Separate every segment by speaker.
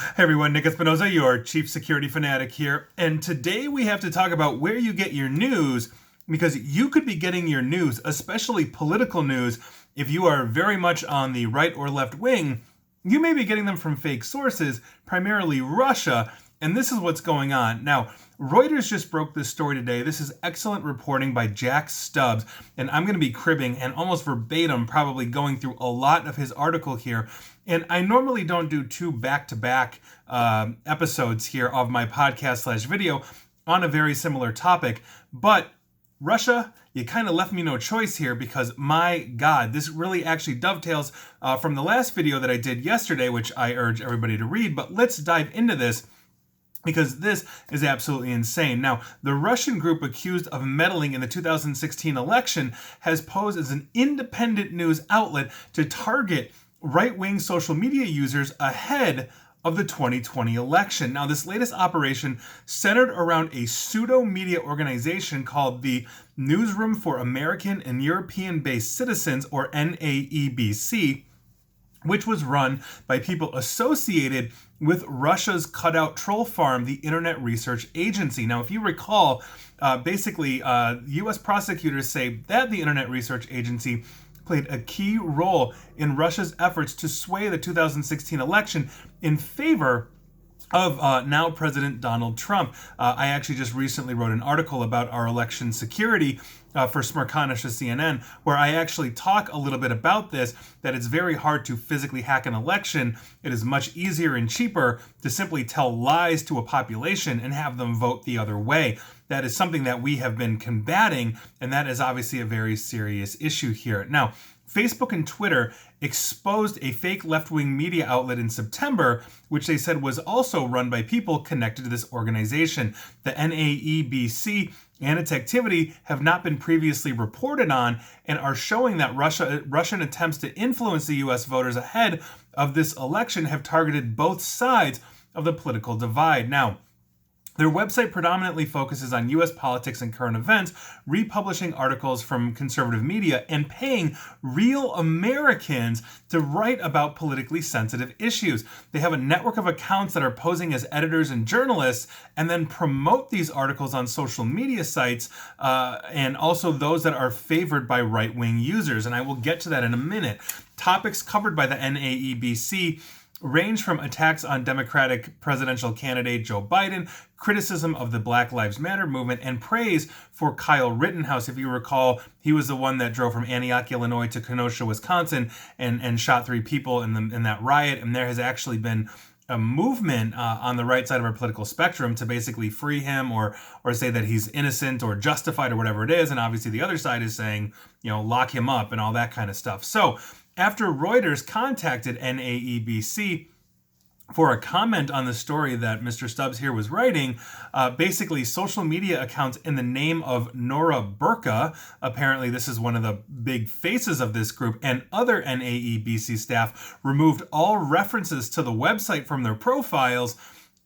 Speaker 1: Hey everyone, Nick Espinoza, your chief security fanatic here. And today we have to talk about where you get your news because you could be getting your news, especially political news, if you are very much on the right or left wing. You may be getting them from fake sources, primarily Russia, and this is what's going on. Now, Reuters just broke this story today. This is excellent reporting by Jack Stubbs, and I'm going to be cribbing and almost verbatim, probably going through a lot of his article here. And I normally don't do two back-to-back episodes here of my podcast/video on a very similar topic, but Russia, you kind of left me no choice here because, my God, this really actually dovetails from the last video that I did yesterday, which I urge everybody to read. But let's dive into this because this is absolutely insane. Now, the Russian group accused of meddling in the 2016 election has posed as an independent news outlet to target right-wing social media users ahead of the 2020 election. Now, this latest operation centered around a pseudo-media organization called the Newsroom for American and European-Based Citizens, or NAEBC, which was run by people associated with Russia's cutout troll farm, the Internet Research Agency. Now, if you recall, U.S. prosecutors say that the Internet Research Agency played a key role in Russia's efforts to sway the 2016 election in favor of now President Donald Trump. I actually just recently wrote an article about our election security for Smerconish CNN, where I actually talk a little bit about this, that it's very hard to physically hack an election. It is much easier and cheaper to simply tell lies to a population and have them vote the other way. That is something that we have been combating, and that is obviously a very serious issue here. Now, Facebook and Twitter exposed a fake left-wing media outlet in September, which they said was also run by people connected to this organization. The NAEBC and its activity have not been previously reported on and are showing that Russian attempts to influence the U.S. voters ahead of this election have targeted both sides of the political divide. Now, their website predominantly focuses on U.S. politics and current events, republishing articles from conservative media and paying real Americans to write about politically sensitive issues. They have a network of accounts that are posing as editors and journalists and then promote these articles on social media sites and also those that are favored by right-wing users. And I will get to that in a minute. Topics covered by the NAEBC range from attacks on Democratic presidential candidate Joe Biden, criticism of the Black Lives Matter movement, and praise for Kyle Rittenhouse. If you recall, he was the one that drove from Antioch, Illinois to Kenosha, Wisconsin, and shot 3 people in that riot. And there has actually been a movement on the right side of our political spectrum to basically free him or say that he's innocent or justified or whatever it is. And obviously the other side is saying, lock him up and all that kind of stuff. So after Reuters contacted NAEBC for a comment on the story that Mr. Stubbs here was writing, basically social media accounts in the name of Nora Burka, apparently this is one of the big faces of this group, and other NAEBC staff removed all references to the website from their profiles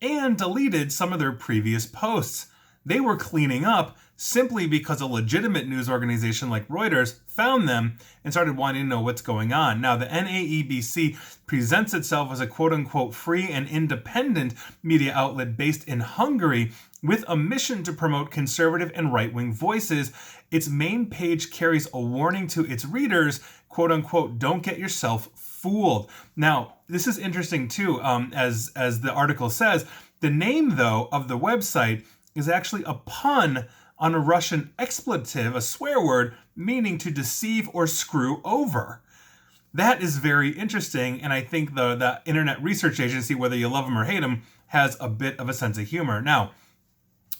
Speaker 1: and deleted some of their previous posts. They were cleaning up simply because a legitimate news organization like Reuters found them and started wanting to know what's going on. Now, the NAEBC presents itself as a quote-unquote free and independent media outlet based in Hungary with a mission to promote conservative and right-wing voices. Its main page carries a warning to its readers, quote-unquote, don't get yourself fooled. Now, this is interesting too, as the article says. The name, though, of the website is actually a pun on a Russian expletive, a swear word, meaning to deceive or screw over. That is very interesting, and I think the Internet Research Agency, whether you love them or hate them, has a bit of a sense of humor. Now,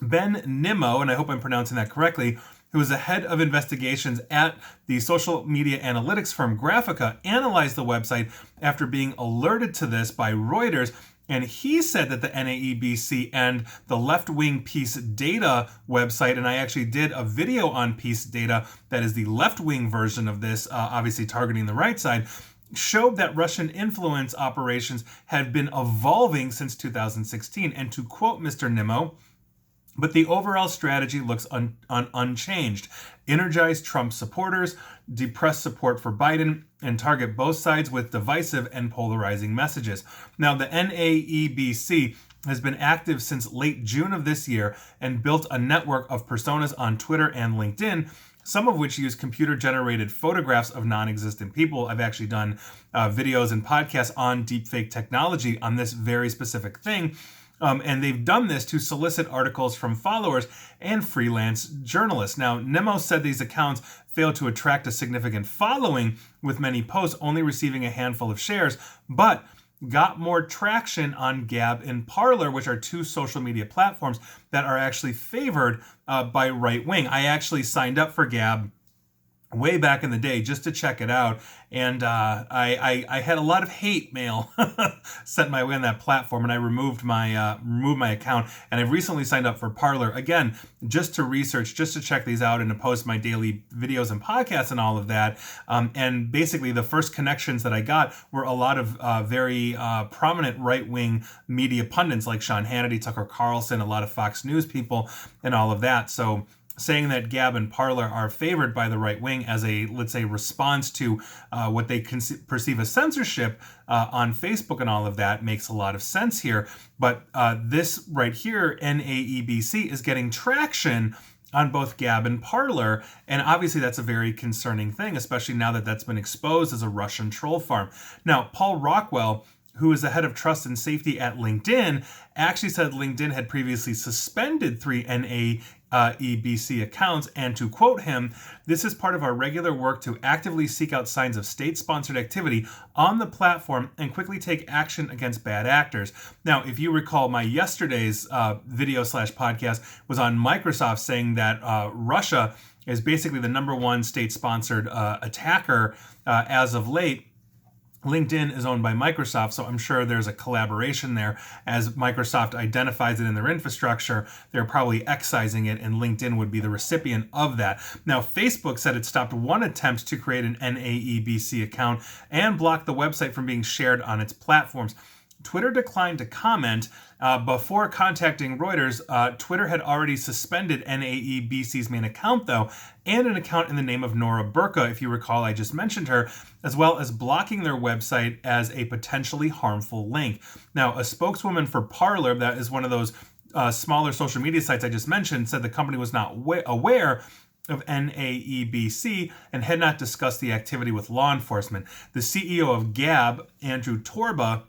Speaker 1: Ben Nimmo, and I hope I'm pronouncing that correctly, who is the head of investigations at the social media analytics firm Graphica, analyzed the website after being alerted to this by Reuters. And he said that the NAEBC and the left-wing Peace Data website, and I actually did a video on Peace Data that is the left-wing version of this, obviously targeting the right side, showed that Russian influence operations had been evolving since 2016. And to quote Mr. Nimmo, But the overall strategy looks unchanged. Energize Trump supporters, depress support for Biden, and target both sides with divisive and polarizing messages. Now, the NAEBC has been active since late June of this year and built a network of personas on Twitter and LinkedIn, some of which use computer-generated photographs of non-existent people. I've actually done videos and podcasts on deepfake technology on this very specific thing. And they've done this to solicit articles from followers and freelance journalists. Now, Nemo said these accounts failed to attract a significant following, with many posts only receiving a handful of shares, but got more traction on Gab and Parler, which are two social media platforms that are actually favored by right wing. I actually signed up for Gab way back in the day just to check it out, and I had a lot of hate mail sent my way on that platform, and I removed my account, and I've recently signed up for Parler again just to research, just to check these out and to post my daily videos and podcasts and all of that. And basically the first connections that I got were a lot of very prominent right-wing media pundits like Sean Hannity, Tucker Carlson, a lot of Fox News people, and all of that. So saying that Gab and Parler are favored by the right wing as a, let's say, response to what they perceive as censorship on Facebook and all of that makes a lot of sense here. But this right here, NAEBC, is getting traction on both Gab and Parler, and obviously that's a very concerning thing, especially now that that's been exposed as a Russian troll farm. Now, Paul Rockwell, who is the head of trust and safety at LinkedIn, actually said LinkedIn had previously suspended 3 NAEBC accounts, and to quote him, "This is part of our regular work to actively seek out signs of state-sponsored activity on the platform and quickly take action against bad actors." Now, if you recall, my yesterday's video/podcast was on Microsoft saying that Russia is basically the number one state-sponsored attacker as of late. LinkedIn is owned by Microsoft, so I'm sure there's a collaboration there. As Microsoft identifies it in their infrastructure, they're probably excising it, and LinkedIn would be the recipient of that. Now, Facebook said it stopped one attempt to create an NAEBC account and blocked the website from being shared on its platforms. Twitter declined to comment. Before contacting Reuters, Twitter had already suspended NAEBC's main account, though, and an account in the name of Nora Burka, if you recall, I just mentioned her, as well as blocking their website as a potentially harmful link. Now, a spokeswoman for Parler, that is one of those smaller social media sites I just mentioned, said the company was not aware of NAEBC and had not discussed the activity with law enforcement. The CEO of Gab, Andrew Torba,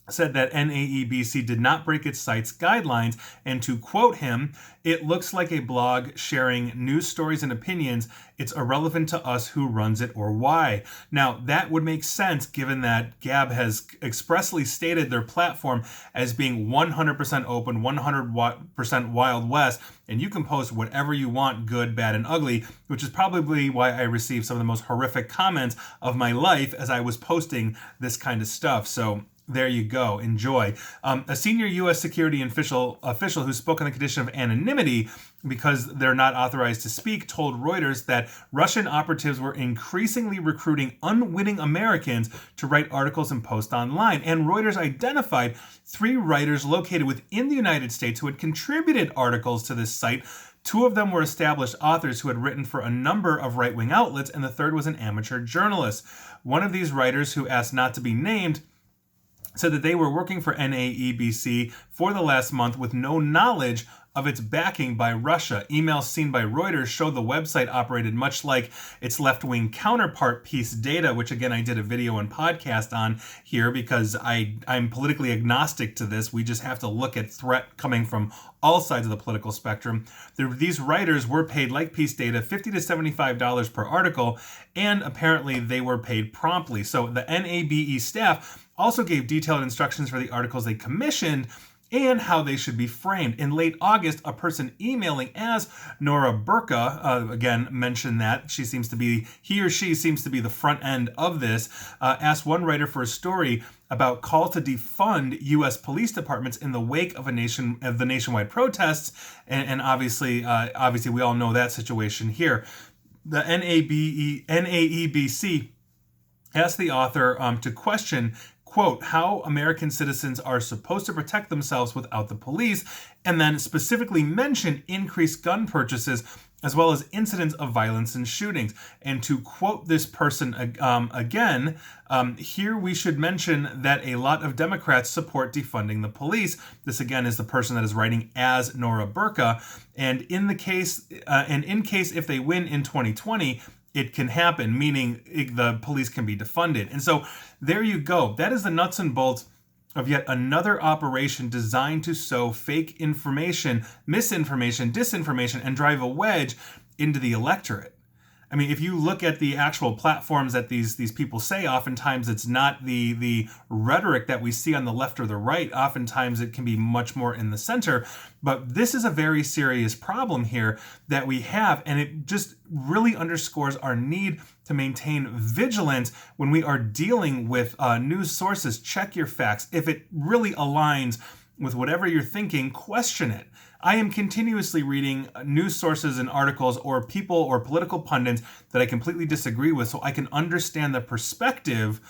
Speaker 1: said that NAEBC did not break its site's guidelines, and to quote him, "It looks like a blog sharing news stories and opinions. It's irrelevant to us who runs it or why." Now, that would make sense given that Gab has expressly stated their platform as being 100% open, 100% Wild West, and you can post whatever you want, good, bad, and ugly, which is probably why I received some of the most horrific comments of my life as I was posting this kind of stuff. So there you go. Enjoy. A senior U.S. security official who spoke on the condition of anonymity because they're not authorized to speak told Reuters that Russian operatives were increasingly recruiting unwitting Americans to write articles and post online. And Reuters identified 3 writers located within the United States who had contributed articles to this site. 2 of them were established authors who had written for a number of right-wing outlets, and the third was an amateur journalist. One of these writers, who asked not to be named, said that they were working for NAEBC for the last month with no knowledge of its backing by Russia. Emails seen by Reuters show the website operated much like its left-wing counterpart, Peace Data, which again I did a video and podcast on here because I'm politically agnostic to this. We just have to look at threat coming from all sides of the political spectrum. These writers were paid, like Peace Data, $50 to $75 per article, and apparently they were paid promptly. So the NABE staff also gave detailed instructions for the articles they commissioned and how they should be framed. In late August, a person emailing as Nora Burka, again, mentioned that he or she seems to be the front end of this, asked one writer for a story about call to defund U.S. police departments in the wake of the nationwide protests, and obviously we all know that situation here. The NAEBC asked the author to question quote, how American citizens are supposed to protect themselves without the police, and then specifically mention increased gun purchases as well as incidents of violence and shootings. And to quote this person again, here we should mention that a lot of Democrats support defunding the police. This again is the person that is writing as Nora Burka. And in case if they win in 2020, it can happen, meaning the police can be defunded. And so there you go. That is the nuts and bolts of yet another operation designed to sow fake information, misinformation, disinformation, and drive a wedge into the electorate. I mean, if you look at the actual platforms that these people say, oftentimes it's not the rhetoric that we see on the left or the right. Oftentimes it can be much more in the center. But this is a very serious problem here that we have, and it just really underscores our need to maintain vigilance when we are dealing with news sources. Check your facts. If it really aligns with whatever you're thinking, question it. I am continuously reading news sources and articles or people or political pundits that I completely disagree with so I can understand the perspective,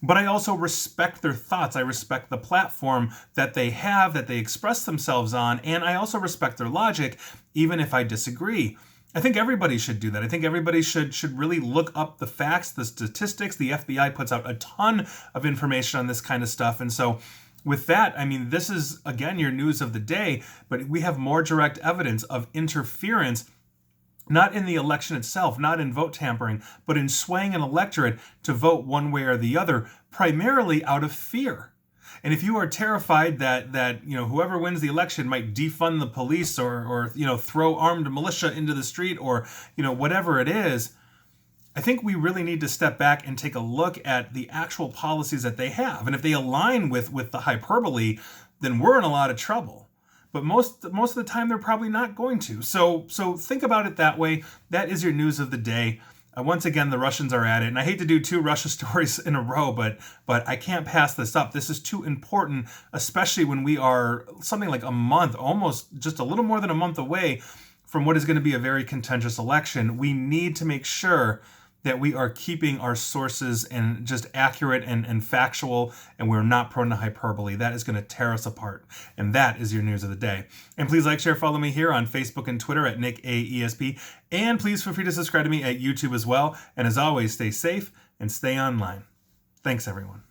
Speaker 1: but I also respect their thoughts. I respect the platform that they have, that they express themselves on, and I also respect their logic, even if I disagree. I think everybody should do that. I think everybody should really look up the facts, the statistics. The FBI puts out a ton of information on this kind of stuff, and so with that, I mean, this is, again, your news of the day, but we have more direct evidence of interference, not in the election itself, not in vote tampering, but in swaying an electorate to vote one way or the other, primarily out of fear. And if you are terrified that whoever wins the election might defund the police or throw armed militia into the street or whatever it is, I think we really need to step back and take a look at the actual policies that they have. And if they align with the hyperbole, then we're in a lot of trouble. But most of the time, they're probably not going to. So think about it that way. That is your news of the day. Once again, the Russians are at it. And I hate to do 2 Russia stories in a row, but I can't pass this up. This is too important, especially when we are something like a month, almost just a little more than a month away from what is going to be a very contentious election. We need to make sure that we are keeping our sources and just accurate and factual, and we're not prone to hyperbole. That is going to tear us apart. And that is your news of the day. And please like, share, follow me here on Facebook and Twitter at NickAESP. And please feel free to subscribe to me at YouTube as well. And as always, stay safe and stay online. Thanks, everyone.